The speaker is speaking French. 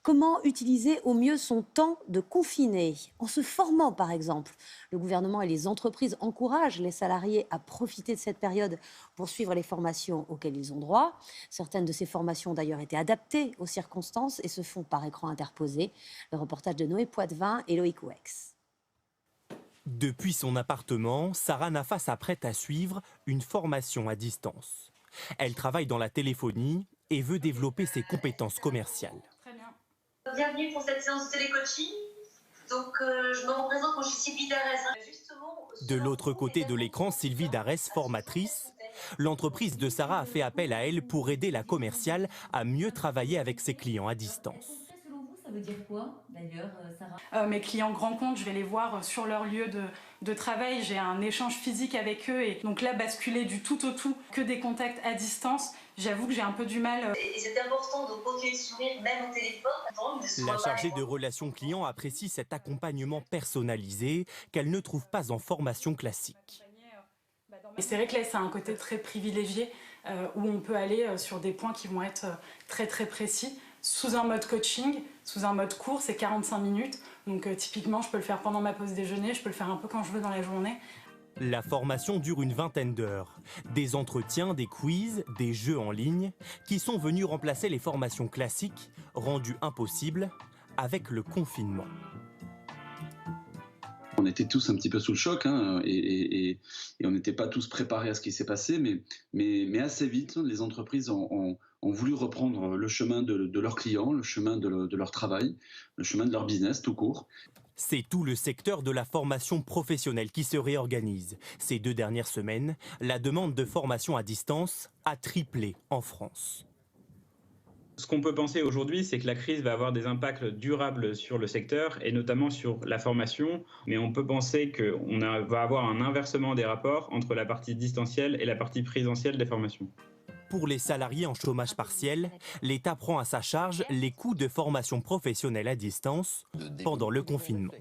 Comment utiliser au mieux son temps de confiné? En se formant, par exemple. Le gouvernement et les entreprises encouragent les salariés à profiter de cette période pour suivre les formations auxquelles ils ont droit. Certaines de ces formations ont d'ailleurs été adaptées aux circonstances et se font par écran interposé. Le reportage de Noé Poitvin et Loïc Ouex. Depuis son appartement, Sarah Nafa s'apprête à suivre une formation à distance. Elle travaille dans la téléphonie et veut développer ses compétences commerciales. Très bien. Bienvenue pour cette séance de télécoaching. Donc, je me représente, moi je suis Sylvie Darès. De l'autre côté de l'écran, Sylvie Darès, formatrice. L'entreprise de Sarah a fait appel à elle pour aider la commerciale à mieux travailler avec ses clients à distance. Selon vous, ça veut dire quoi d'ailleurs, Sarah? Mes clients grands comptes, je vais les voir sur leur lieu de travail. J'ai un échange physique avec eux et donc là, basculer du tout au tout, que des contacts à distance, j'avoue que j'ai un peu du mal. Et c'est important de continuer de sourire même au téléphone. La chargée de relations clients apprécie cet accompagnement personnalisé qu'elle ne trouve pas en formation classique. Et c'est vrai que là, c'est un côté très privilégié où on peut aller sur des points qui vont être très très précis. Sous un mode coaching, sous un mode court, c'est 45 minutes. Donc typiquement, je peux le faire pendant ma pause déjeuner, je peux le faire un peu quand je veux dans la journée. La formation dure une vingtaine d'heures. Des entretiens, des quiz, des jeux en ligne qui sont venus remplacer les formations classiques, rendues impossibles avec le confinement. On était tous un petit peu sous le choc et on n'était pas tous préparés à ce qui s'est passé, mais assez vite, les entreprises ont voulu reprendre le chemin de leurs clients, le chemin de leur travail, le chemin de leur business tout court. C'est tout le secteur de la formation professionnelle qui se réorganise. Ces 2 dernières semaines, la demande de formation à distance a triplé en France. Ce qu'on peut penser aujourd'hui, c'est que la crise va avoir des impacts durables sur le secteur et notamment sur la formation. Mais on peut penser qu'on va avoir un inversement des rapports entre la partie distancielle et la partie présentielle des formations. Pour les salariés en chômage partiel, l'État prend à sa charge les coûts de formation professionnelle à distance pendant le confinement.